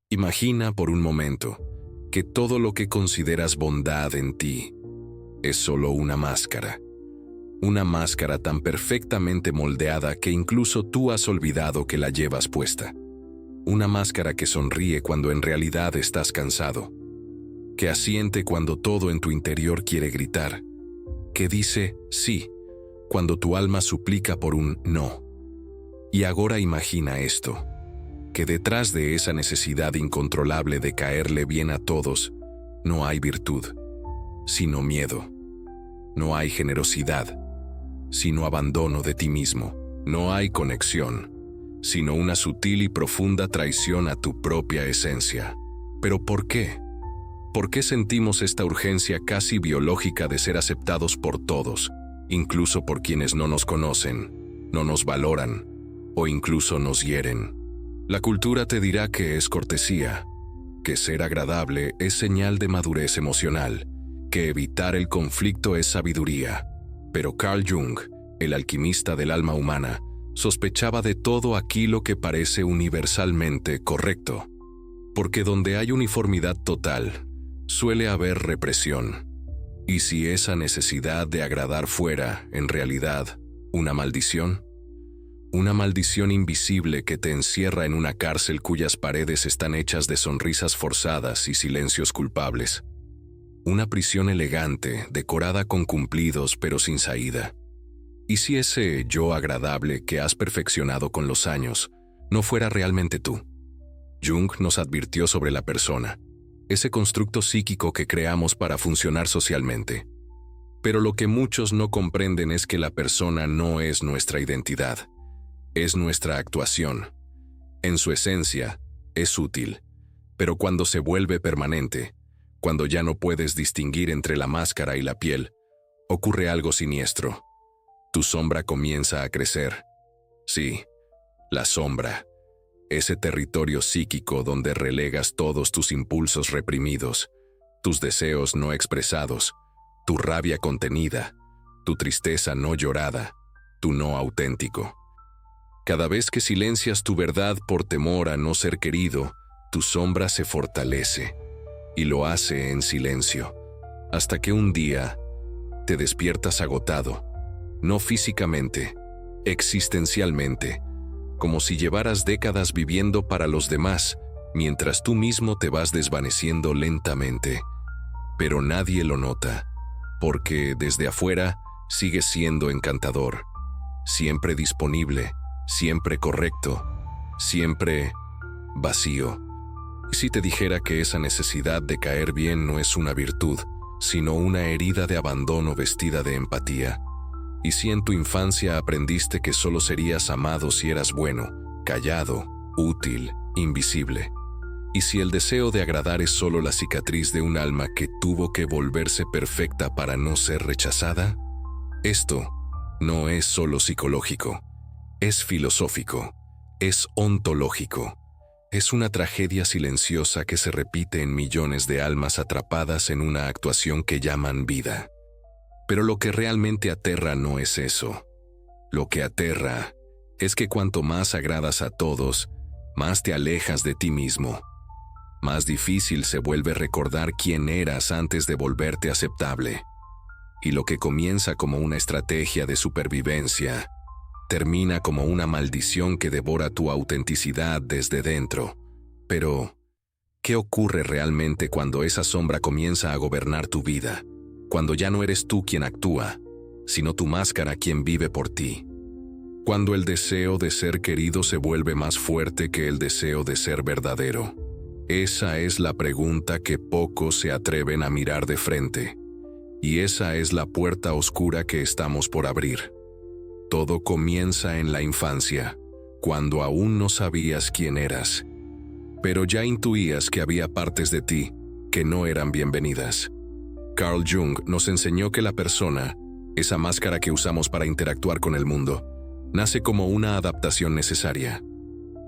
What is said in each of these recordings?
Imagina por un momento que todo lo que consideras bondad en ti es solo una máscara tan perfectamente moldeada que incluso tú has olvidado que la llevas puesta. Una máscara que sonríe cuando en realidad estás cansado, que asiente cuando todo en tu interior quiere gritar, que dice sí cuando tu alma suplica por un no. Y ahora imagina esto, que detrás de esa necesidad incontrolable de caerle bien a todos, no hay virtud, sino miedo. No hay generosidad, sino abandono de ti mismo. No hay conexión, sino una sutil y profunda traición a tu propia esencia. ¿Pero por qué? ¿Por qué sentimos esta urgencia casi biológica de ser aceptados por todos, incluso por quienes no nos conocen, no nos valoran o incluso nos hieren? La cultura te dirá que es cortesía, que ser agradable es señal de madurez emocional, que evitar el conflicto es sabiduría. Pero Carl Jung, el alquimista del alma humana, sospechaba de todo aquello que parece universalmente correcto. Porque donde hay uniformidad total, suele haber represión. ¿Y si esa necesidad de agradar fuera, en realidad, una maldición? Una maldición invisible que te encierra en una cárcel cuyas paredes están hechas de sonrisas forzadas y silencios culpables. Una prisión elegante, decorada con cumplidos pero sin salida. ¿Y si ese yo agradable que has perfeccionado con los años no fuera realmente tú? Jung nos advirtió sobre la persona, ese constructo psíquico que creamos para funcionar socialmente. Pero lo que muchos no comprenden es que la persona no es nuestra identidad, es nuestra actuación. En su esencia, es útil, pero cuando se vuelve permanente, cuando ya no puedes distinguir entre la máscara y la piel, ocurre algo siniestro. Tu sombra comienza a crecer. Sí, la sombra, ese territorio psíquico donde relegas todos tus impulsos reprimidos, tus deseos no expresados, tu rabia contenida, tu tristeza no llorada, tu no auténtico. Cada vez que silencias tu verdad por temor a no ser querido, tu sombra se fortalece, y lo hace en silencio, hasta que un día te despiertas agotado, no físicamente, existencialmente, como si llevaras décadas viviendo para los demás, mientras tú mismo te vas desvaneciendo lentamente. Pero nadie lo nota, porque desde afuera sigues siendo encantador, siempre disponible, siempre correcto, siempre vacío. ¿Y si te dijera que esa necesidad de caer bien no es una virtud, sino una herida de abandono vestida de empatía? ¿Y si en tu infancia aprendiste que solo serías amado si eras bueno, callado, útil, invisible? ¿Y si el deseo de agradar es solo la cicatriz de un alma que tuvo que volverse perfecta para no ser rechazada? Esto no es solo psicológico, es filosófico, es ontológico. Es una tragedia silenciosa que se repite en millones de almas atrapadas en una actuación que llaman vida. Pero lo que realmente aterra no es eso. Lo que aterra es que cuanto más agradas a todos, más te alejas de ti mismo. Más difícil se vuelve recordar quién eras antes de volverte aceptable. Y lo que comienza como una estrategia de supervivencia, termina como una maldición que devora tu autenticidad desde dentro. Pero, ¿qué ocurre realmente cuando esa sombra comienza a gobernar tu vida? Cuando ya no eres tú quien actúa, sino tu máscara quien vive por ti. Cuando el deseo de ser querido se vuelve más fuerte que el deseo de ser verdadero. Esa es la pregunta que pocos se atreven a mirar de frente. Y esa es la puerta oscura que estamos por abrir. Todo comienza en la infancia, cuando aún no sabías quién eras. Pero ya intuías que había partes de ti que no eran bienvenidas. Carl Jung nos enseñó que la persona, esa máscara que usamos para interactuar con el mundo, nace como una adaptación necesaria.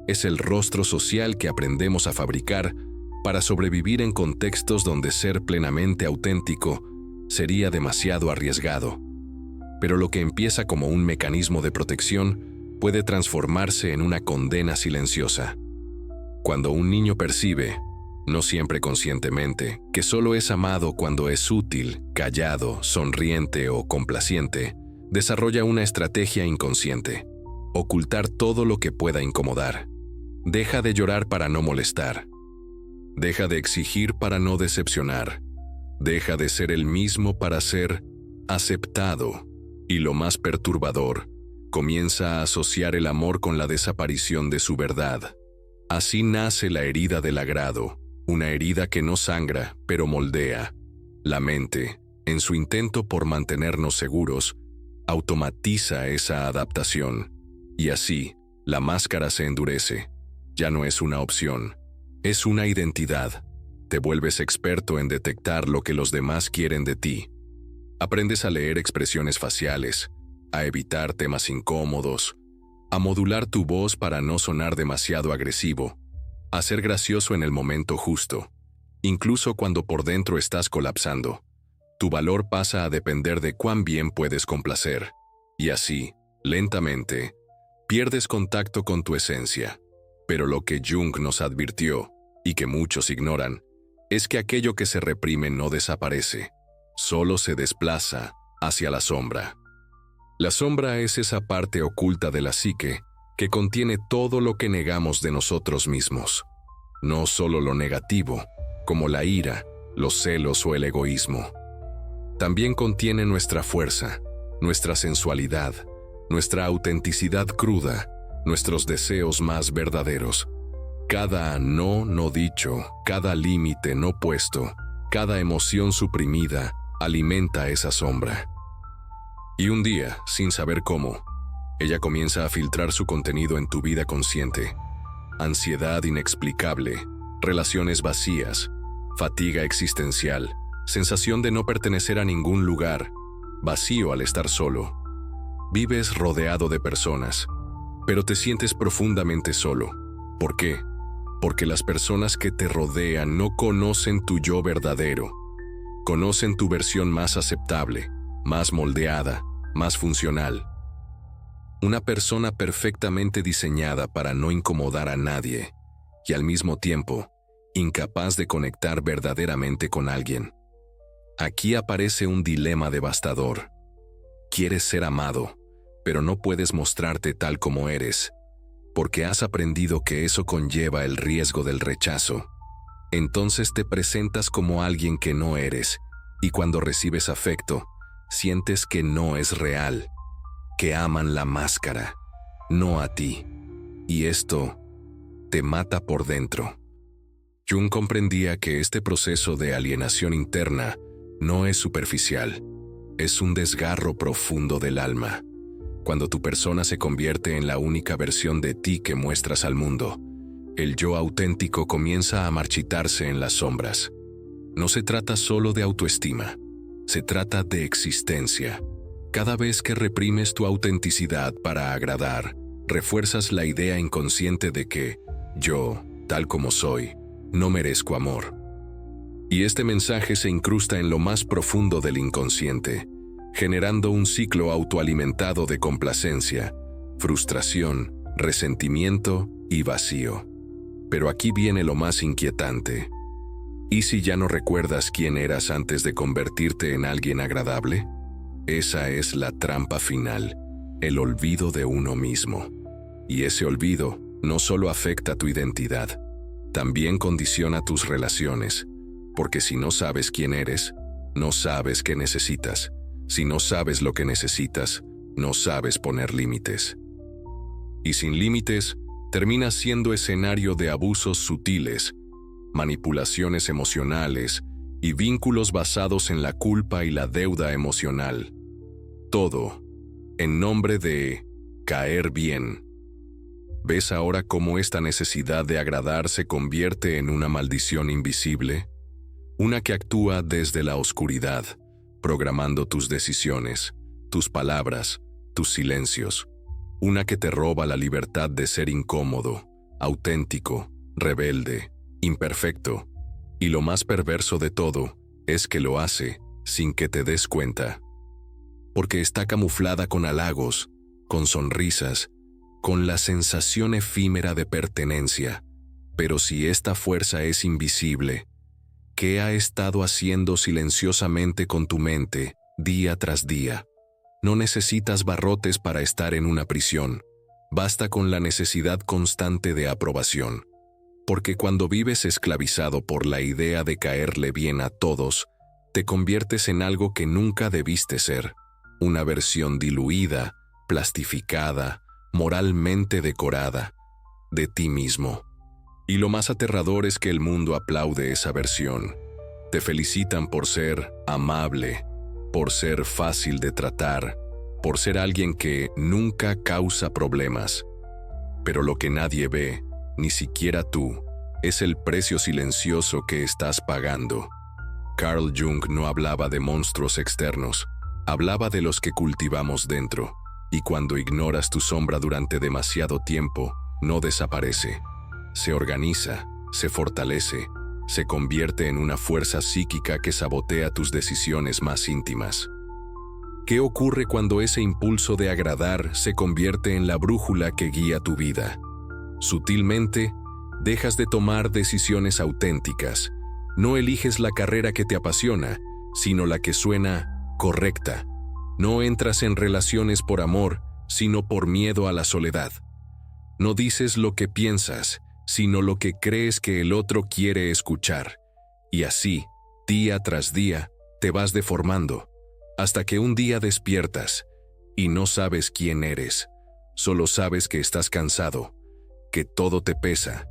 Es el rostro social que aprendemos a fabricar para sobrevivir en contextos donde ser plenamente auténtico sería demasiado arriesgado. Pero lo que empieza como un mecanismo de protección puede transformarse en una condena silenciosa. Cuando un niño percibe, no siempre conscientemente, que solo es amado cuando es útil, callado, sonriente o complaciente, desarrolla una estrategia inconsciente: ocultar todo lo que pueda incomodar. Deja de llorar para no molestar. Deja de exigir para no decepcionar. Deja de ser el mismo para ser aceptado. Y lo más perturbador, comienza a asociar el amor con la desaparición de su verdad. Así nace la herida del agrado, una herida que no sangra, pero moldea. La mente, en su intento por mantenernos seguros, automatiza esa adaptación. Y así, la máscara se endurece. Ya no es una opción, es una identidad. Te vuelves experto en detectar lo que los demás quieren de ti. Aprendes a leer expresiones faciales, a evitar temas incómodos, a modular tu voz para no sonar demasiado agresivo, a ser gracioso en el momento justo, incluso cuando por dentro estás colapsando. Tu valor pasa a depender de cuán bien puedes complacer. Y así, lentamente, pierdes contacto con tu esencia. Pero lo que Jung nos advirtió, y que muchos ignoran, es que aquello que se reprime no desaparece, solo se desplaza hacia la sombra. La sombra es esa parte oculta de la psique que contiene todo lo que negamos de nosotros mismos. No solo lo negativo, como la ira, los celos o el egoísmo. También contiene nuestra fuerza, nuestra sensualidad, nuestra autenticidad cruda, nuestros deseos más verdaderos. Cada no dicho, cada límite no puesto, cada emoción suprimida, alimenta esa sombra. Y un día, sin saber cómo, ella comienza a filtrar su contenido en tu vida consciente. Ansiedad inexplicable, relaciones vacías, fatiga existencial, sensación de no pertenecer a ningún lugar, vacío al estar solo. Vives rodeado de personas, pero te sientes profundamente solo. ¿Por qué? Porque las personas que te rodean no conocen tu yo verdadero. Conocen tu versión más aceptable, más moldeada, más funcional. Una persona perfectamente diseñada para no incomodar a nadie y al mismo tiempo incapaz de conectar verdaderamente con alguien. Aquí aparece un dilema devastador. Quieres ser amado, pero no puedes mostrarte tal como eres, porque has aprendido que eso conlleva el riesgo del rechazo. Entonces te presentas como alguien que no eres, y cuando recibes afecto, sientes que no es real, que aman la máscara, no a ti. Y esto te mata por dentro. Jung comprendía que este proceso de alienación interna no es superficial, es un desgarro profundo del alma. Cuando tu persona se convierte en la única versión de ti que muestras al mundo, el yo auténtico comienza a marchitarse en las sombras. No se trata solo de autoestima, se trata de existencia. Cada vez que reprimes tu autenticidad para agradar, refuerzas la idea inconsciente de que yo, tal como soy, no merezco amor. Y este mensaje se incrusta en lo más profundo del inconsciente, generando un ciclo autoalimentado de complacencia, frustración, resentimiento y vacío. Pero aquí viene lo más inquietante. ¿Y si ya no recuerdas quién eras antes de convertirte en alguien agradable? Esa es la trampa final, el olvido de uno mismo. Y ese olvido no solo afecta tu identidad, también condiciona tus relaciones, porque si no sabes quién eres, no sabes qué necesitas. Si no sabes lo que necesitas, no sabes poner límites. Y sin límites, terminas siendo escenario de abusos sutiles, manipulaciones emocionales y vínculos basados en la culpa y la deuda emocional. Todo en nombre de caer bien. ¿Ves ahora cómo esta necesidad de agradar se convierte en una maldición invisible? Una que actúa desde la oscuridad, programando tus decisiones, tus palabras, tus silencios. Una que te roba la libertad de ser incómodo, auténtico, rebelde, imperfecto. Y lo más perverso de todo es que lo hace sin que te des cuenta. Porque está camuflada con halagos, con sonrisas, con la sensación efímera de pertenencia. Pero si esta fuerza es invisible, ¿qué ha estado haciendo silenciosamente con tu mente, día tras día? No necesitas barrotes para estar en una prisión. Basta con la necesidad constante de aprobación. Porque cuando vives esclavizado por la idea de caerle bien a todos, te conviertes en algo que nunca debiste ser. Una versión diluida, plastificada, moralmente decorada, de ti mismo. Y lo más aterrador es que el mundo aplaude esa versión. Te felicitan por ser amable, por ser fácil de tratar, por ser alguien que nunca causa problemas. Pero lo que nadie ve, ni siquiera tú, es el precio silencioso que estás pagando. Carl Jung no hablaba de monstruos externos, hablaba de los que cultivamos dentro, y cuando ignoras tu sombra durante demasiado tiempo, no desaparece. Se organiza, se fortalece, se convierte en una fuerza psíquica que sabotea tus decisiones más íntimas. ¿Qué ocurre cuando ese impulso de agradar se convierte en la brújula que guía tu vida? Sutilmente, dejas de tomar decisiones auténticas. No eliges la carrera que te apasiona, sino la que suena correcta. No entras en relaciones por amor, sino por miedo a la soledad. No dices lo que piensas, sino lo que crees que el otro quiere escuchar. Y así, día tras día, te vas deformando, hasta que un día despiertas y no sabes quién eres. Solo sabes que estás cansado, que todo te pesa,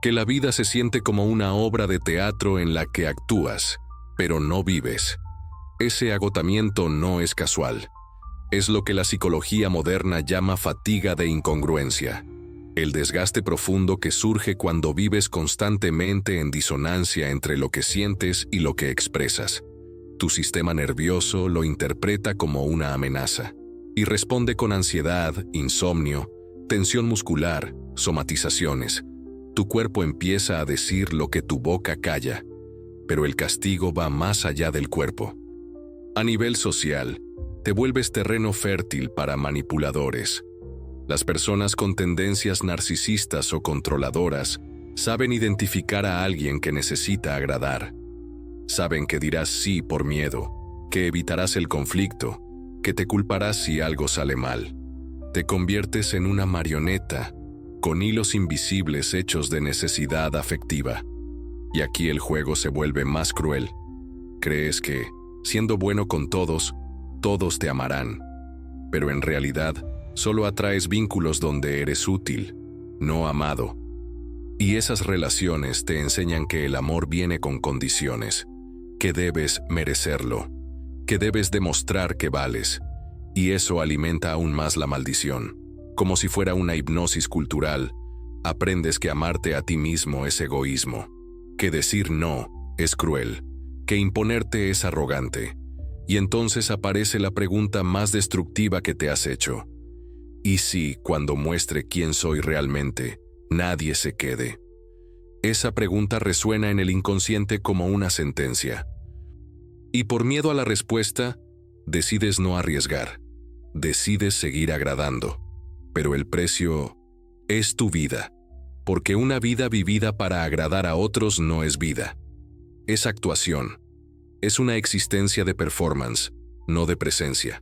que la vida se siente como una obra de teatro en la que actúas, pero no vives. Ese agotamiento no es casual. Es lo que la psicología moderna llama fatiga de incongruencia. El desgaste profundo que surge cuando vives constantemente en disonancia entre lo que sientes y lo que expresas. Tu sistema nervioso lo interpreta como una amenaza y responde con ansiedad, insomnio, tensión muscular, somatizaciones. Tu cuerpo empieza a decir lo que tu boca calla, pero el castigo va más allá del cuerpo. A nivel social, te vuelves terreno fértil para manipuladores. Las personas con tendencias narcisistas o controladoras saben identificar a alguien que necesita agradar. Saben que dirás sí por miedo, que evitarás el conflicto, que te culparás si algo sale mal. Te conviertes en una marioneta, con hilos invisibles hechos de necesidad afectiva. Y aquí el juego se vuelve más cruel. Crees que, siendo bueno con todos, todos te amarán. Pero en realidad, solo atraes vínculos donde eres útil, no amado. Y esas relaciones te enseñan que el amor viene con condiciones, que debes merecerlo, que debes demostrar que vales, y eso alimenta aún más la maldición. Como si fuera una hipnosis cultural, aprendes que amarte a ti mismo es egoísmo, que decir no es cruel, que imponerte es arrogante. Y entonces aparece la pregunta más destructiva que te has hecho. ¿Y si, cuando muestre quién soy realmente, nadie se quede? Esa pregunta resuena en el inconsciente como una sentencia. Y por miedo a la respuesta, decides no arriesgar. Decides seguir agradando. Pero el precio es tu vida. Porque una vida vivida para agradar a otros no es vida. Es actuación. Es una existencia de performance, no de presencia.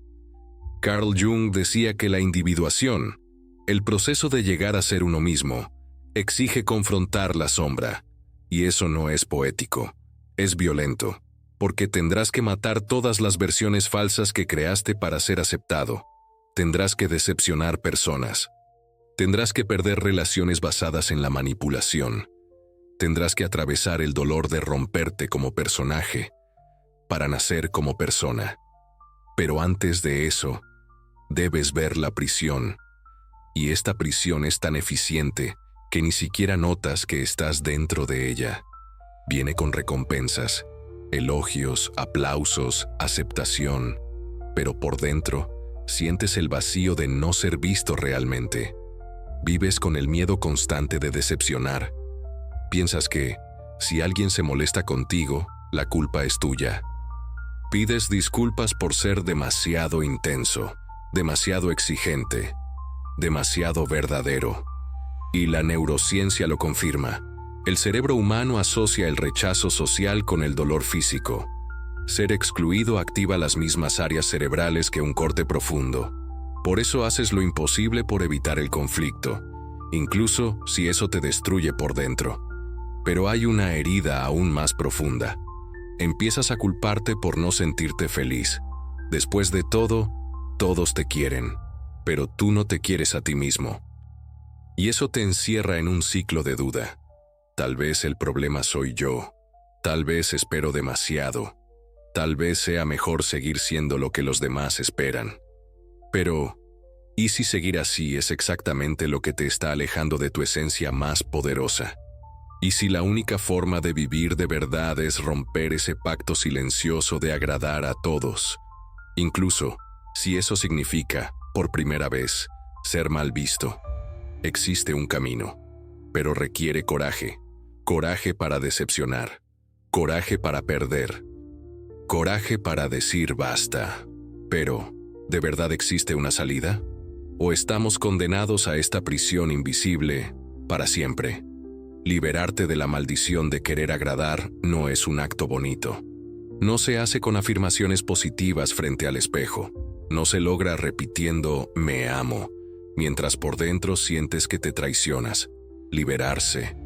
Carl Jung decía que la individuación, el proceso de llegar a ser uno mismo, exige confrontar la sombra, y eso no es poético, es violento, porque tendrás que matar todas las versiones falsas que creaste para ser aceptado, tendrás que decepcionar personas, tendrás que perder relaciones basadas en la manipulación, tendrás que atravesar el dolor de romperte como personaje, para nacer como persona. Pero antes de eso, debes ver la prisión, y esta prisión es tan eficiente que ni siquiera notas que estás dentro de ella. Viene con recompensas, elogios, aplausos, aceptación, pero por dentro sientes el vacío de no ser visto realmente. Vives con el miedo constante de decepcionar. Piensas que, si alguien se molesta contigo, la culpa es tuya. Pides disculpas por ser demasiado intenso, demasiado exigente, demasiado verdadero. Y la neurociencia lo confirma. El cerebro humano asocia el rechazo social con el dolor físico. Ser excluido activa las mismas áreas cerebrales que un corte profundo. Por eso haces lo imposible por evitar el conflicto, incluso si eso te destruye por dentro. Pero hay una herida aún más profunda. Empiezas a culparte por no sentirte feliz. Después de todo, todos te quieren, pero tú no te quieres a ti mismo. Y eso te encierra en un ciclo de duda. Tal vez el problema soy yo. Tal vez espero demasiado. Tal vez sea mejor seguir siendo lo que los demás esperan. Pero, ¿y si seguir así es exactamente lo que te está alejando de tu esencia más poderosa? ¿Y si la única forma de vivir de verdad es romper ese pacto silencioso de agradar a todos? Incluso, si eso significa, por primera vez, ser mal visto. Existe un camino, pero requiere coraje. Coraje para decepcionar. Coraje para perder. Coraje para decir basta. Pero, ¿de verdad existe una salida? ¿O estamos condenados a esta prisión invisible para siempre? Liberarte de la maldición de querer agradar no es un acto bonito. No se hace con afirmaciones positivas frente al espejo. No se logra repitiendo «me amo», mientras por dentro sientes que te traicionas. Liberarse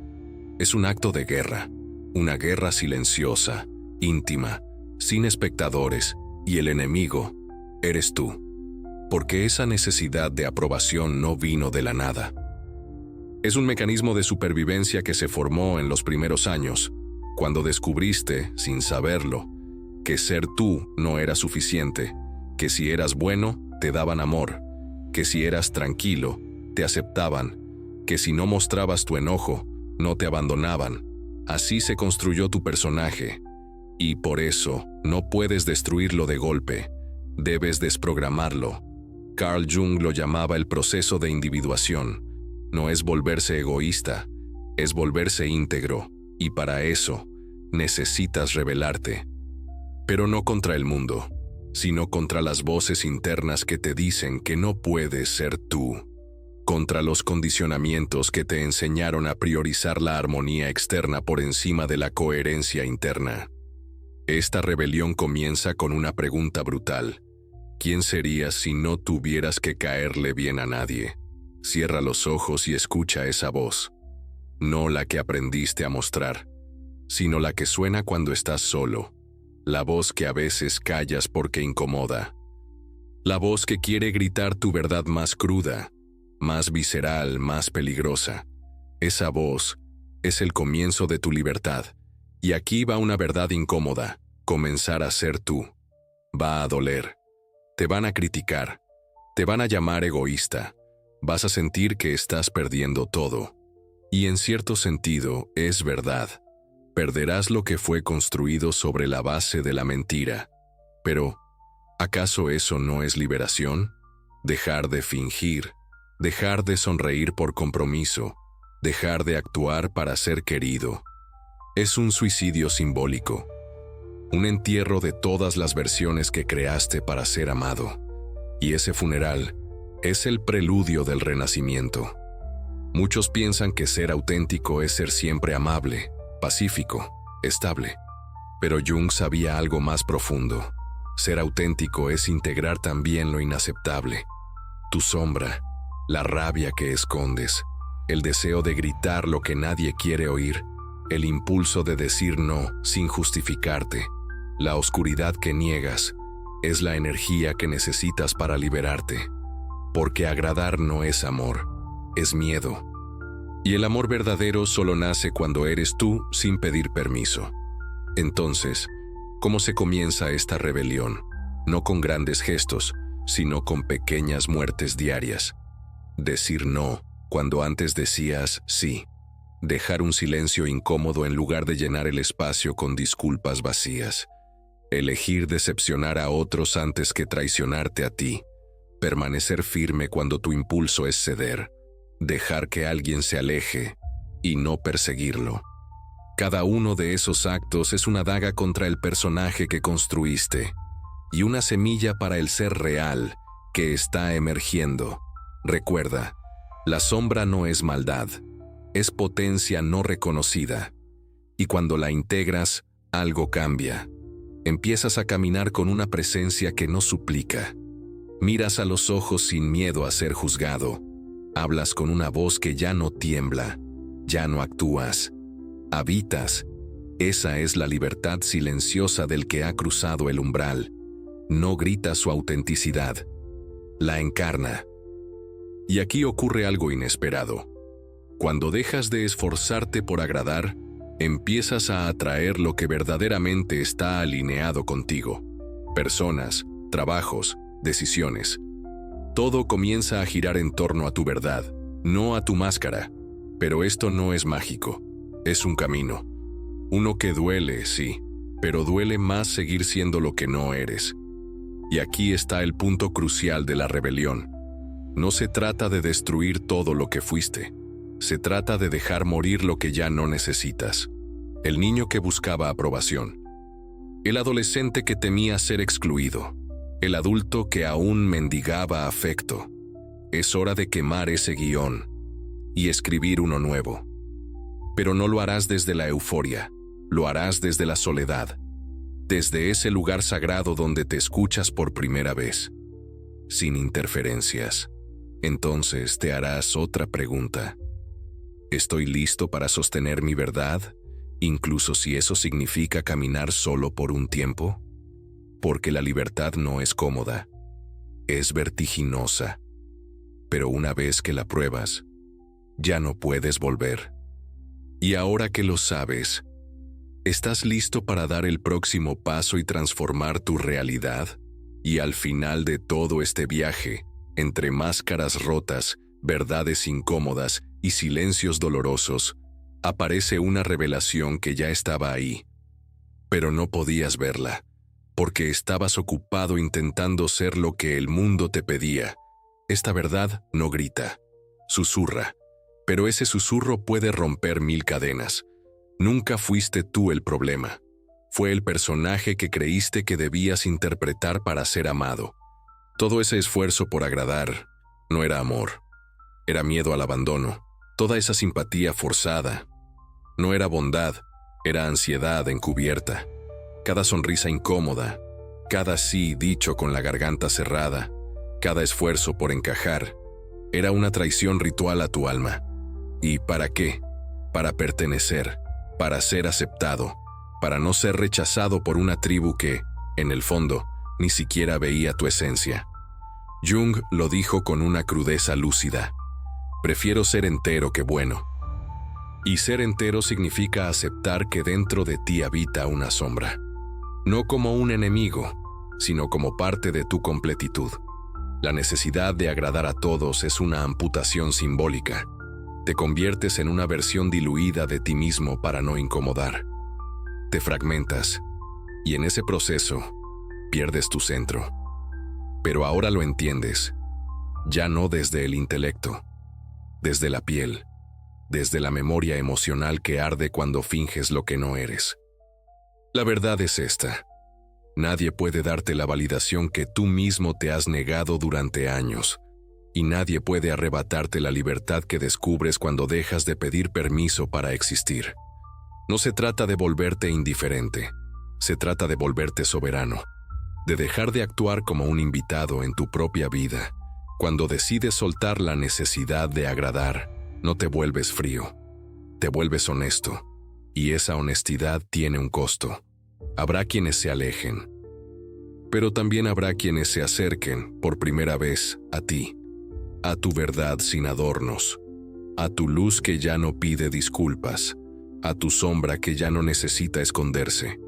es un acto de guerra, una guerra silenciosa, íntima, sin espectadores, y el enemigo eres tú. Porque esa necesidad de aprobación no vino de la nada. Es un mecanismo de supervivencia que se formó en los primeros años, cuando descubriste, sin saberlo, que ser tú no era suficiente, que si eras bueno, te daban amor, que si eras tranquilo, te aceptaban, que si no mostrabas tu enojo, no te abandonaban. Así se construyó tu personaje, y por eso no puedes destruirlo de golpe, debes desprogramarlo. Carl Jung lo llamaba el proceso de individuación. No es volverse egoísta, es volverse íntegro, y para eso necesitas rebelarte. Pero no contra el mundo, sino contra las voces internas que te dicen que no puedes ser tú, contra los condicionamientos que te enseñaron a priorizar la armonía externa por encima de la coherencia interna. Esta rebelión comienza con una pregunta brutal. ¿Quién serías si no tuvieras que caerle bien a nadie? Cierra los ojos y escucha esa voz. No la que aprendiste a mostrar, sino la que suena cuando estás solo. La voz que a veces callas porque incomoda. La voz que quiere gritar tu verdad más cruda, más visceral, más peligrosa. Esa voz es el comienzo de tu libertad. Y aquí va una verdad incómoda: comenzar a ser tú. Va a doler. Te van a criticar. Te van a llamar egoísta. Vas a sentir que estás perdiendo todo. Y en cierto sentido, es verdad. Perderás lo que fue construido sobre la base de la mentira. Pero, ¿acaso eso no es liberación? Dejar de fingir, dejar de sonreír por compromiso, dejar de actuar para ser querido. Es un suicidio simbólico, un entierro de todas las versiones que creaste para ser amado. Y ese funeral es el preludio del renacimiento. Muchos piensan que ser auténtico es ser siempre amable, pacífico, estable. Pero Jung sabía algo más profundo. Ser auténtico es integrar también lo inaceptable. Tu sombra, la rabia que escondes, el deseo de gritar lo que nadie quiere oír, el impulso de decir no sin justificarte, la oscuridad que niegas, es la energía que necesitas para liberarte. Porque agradar no es amor, es miedo. Y el amor verdadero solo nace cuando eres tú sin pedir permiso. Entonces, ¿cómo se comienza esta rebelión? No con grandes gestos, sino con pequeñas muertes diarias. Decir no cuando antes decías sí. Dejar un silencio incómodo en lugar de llenar el espacio con disculpas vacías. Elegir decepcionar a otros antes que traicionarte a ti. Permanecer firme cuando tu impulso es ceder. Dejar que alguien se aleje y no perseguirlo. Cada uno de esos actos es una daga contra el personaje que construiste y una semilla para el ser real que está emergiendo. Recuerda, La sombra no es maldad, es potencia no reconocida. Y cuando la integras, algo cambia. Empiezas a caminar con una presencia que no suplica. Miras a los ojos sin miedo a ser juzgado. Hablas con una voz que ya no tiembla. Ya no actúas. Habitas. Esa es la libertad silenciosa del que ha cruzado el umbral. No grita su autenticidad. La encarna. Y aquí ocurre algo inesperado. Cuando dejas de esforzarte por agradar, empiezas a atraer lo que verdaderamente está alineado contigo. Personas, trabajos, decisiones. Todo comienza a girar en torno a tu verdad, no a tu máscara. Pero esto no es mágico, es un camino. Uno que duele, sí, pero duele más seguir siendo lo que no eres. Y aquí está el punto crucial de la rebelión. No se trata de destruir todo lo que fuiste. Se trata de dejar morir lo que ya no necesitas. El niño que buscaba aprobación. El adolescente que temía ser excluido. El adulto que aún mendigaba afecto. Es hora de quemar ese guión y escribir uno nuevo. Pero no lo harás desde la euforia, lo harás desde la soledad, desde ese lugar sagrado donde te escuchas por primera vez, sin interferencias. Entonces te harás otra pregunta. ¿Estoy listo para sostener mi verdad, incluso si eso significa caminar solo por un tiempo? Porque la libertad no es cómoda, es vertiginosa. Pero una vez que la pruebas, ya no puedes volver. Y ahora que lo sabes, ¿estás listo para dar el próximo paso y transformar tu realidad? Y al final de todo este viaje, entre máscaras rotas, verdades incómodas y silencios dolorosos, aparece una revelación que ya estaba ahí. Pero no podías verla, porque estabas ocupado intentando ser lo que el mundo te pedía. Esta verdad no grita, susurra, pero ese susurro puede romper 1000 cadenas. Nunca fuiste tú el problema. Fue el personaje que creíste que debías interpretar para ser amado. Todo ese esfuerzo por agradar no era amor. Era miedo al abandono. Toda esa simpatía forzada no era bondad, era ansiedad encubierta. Cada sonrisa incómoda, cada sí dicho con la garganta cerrada, cada esfuerzo por encajar, era una traición ritual a tu alma. ¿Y para qué? Para pertenecer, para ser aceptado, para no ser rechazado por una tribu que, en el fondo, ni siquiera veía tu esencia. Jung lo dijo con una crudeza lúcida. Prefiero ser entero que bueno. Y ser entero significa aceptar que dentro de ti habita una sombra. No como un enemigo, sino como parte de tu completitud. La necesidad de agradar a todos es una amputación simbólica. Te conviertes en una versión diluida de ti mismo para no incomodar. Te fragmentas, y en ese proceso, pierdes tu centro. Pero ahora lo entiendes, ya no desde el intelecto, desde la piel, desde la memoria emocional que arde cuando finges lo que no eres. La verdad es esta. Nadie puede darte la validación que tú mismo te has negado durante años, y nadie puede arrebatarte la libertad que descubres cuando dejas de pedir permiso para existir. No se trata de volverte indiferente, se trata de volverte soberano, de dejar de actuar como un invitado en tu propia vida. Cuando decides soltar la necesidad de agradar, no te vuelves frío, te vuelves honesto, y esa honestidad tiene un costo. Habrá quienes se alejen, pero también habrá quienes se acerquen por primera vez a ti, a tu verdad sin adornos, a tu luz que ya no pide disculpas, a tu sombra que ya no necesita esconderse.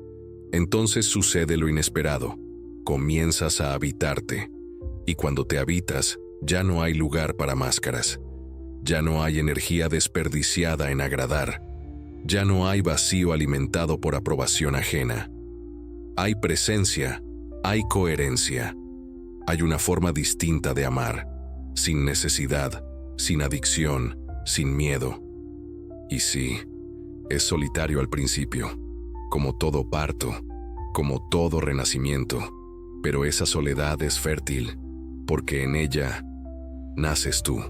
Entonces sucede lo inesperado, comienzas a habitarte, y cuando te habitas, ya no hay lugar para máscaras, ya no hay energía desperdiciada en agradar, ya no hay vacío alimentado por aprobación ajena. Hay presencia, hay coherencia, hay una forma distinta de amar, sin necesidad, sin adicción, sin miedo. Y sí, es solitario al principio, como todo parto, como todo renacimiento, pero esa soledad es fértil, porque en ella naces tú.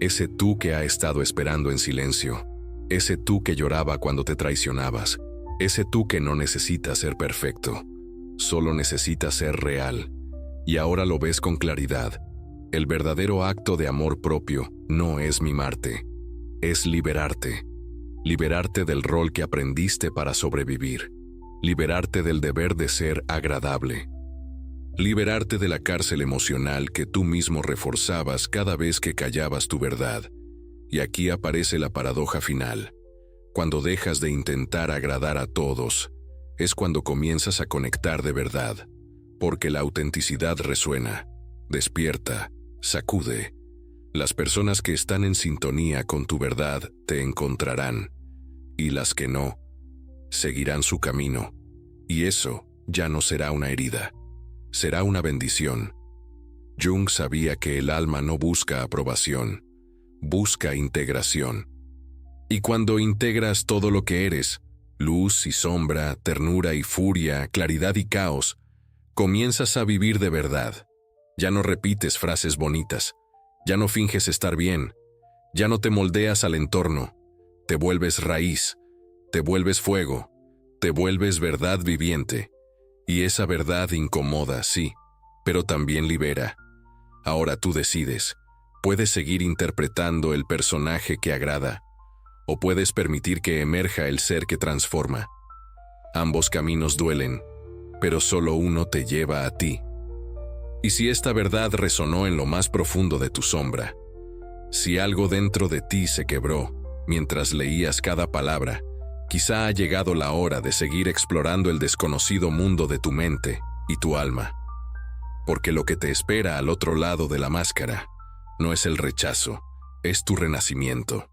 ese tú que ha estado esperando en silencio, ese tú que lloraba cuando te traicionabas, ese tú que no necesita ser perfecto, solo necesita ser real. Y ahora lo ves con claridad. El verdadero acto de amor propio no es mimarte, es liberarte. Liberarte del rol que aprendiste para sobrevivir. Liberarte del deber de ser agradable. Liberarte de la cárcel emocional que tú mismo reforzabas cada vez que callabas tu verdad. Y aquí aparece la paradoja final. Cuando dejas de intentar agradar a todos, es cuando comienzas a conectar de verdad, porque la autenticidad resuena, despierta, sacude. Las personas que están en sintonía con tu verdad te encontrarán, y las que no, seguirán su camino. Y eso ya no será una herida, será una bendición. Jung sabía que el alma no busca aprobación, busca integración. Y cuando integras todo lo que eres, luz y sombra, ternura y furia, claridad y caos, comienzas a vivir de verdad. Ya no repites frases bonitas, ya no finges estar bien, ya no te moldeas al entorno, te vuelves raíz, te vuelves fuego, te vuelves verdad viviente. Y esa verdad incomoda, sí, pero también libera. Ahora tú decides, puedes seguir interpretando el personaje que agrada, o puedes permitir que emerja el ser que transforma. Ambos caminos duelen, pero solo uno te lleva a ti. Y si esta verdad resonó en lo más profundo de tu sombra, si algo dentro de ti se quebró mientras leías cada palabra, quizá ha llegado la hora de seguir explorando el desconocido mundo de tu mente y tu alma. Porque lo que te espera al otro lado de la máscara no es el rechazo, es tu renacimiento.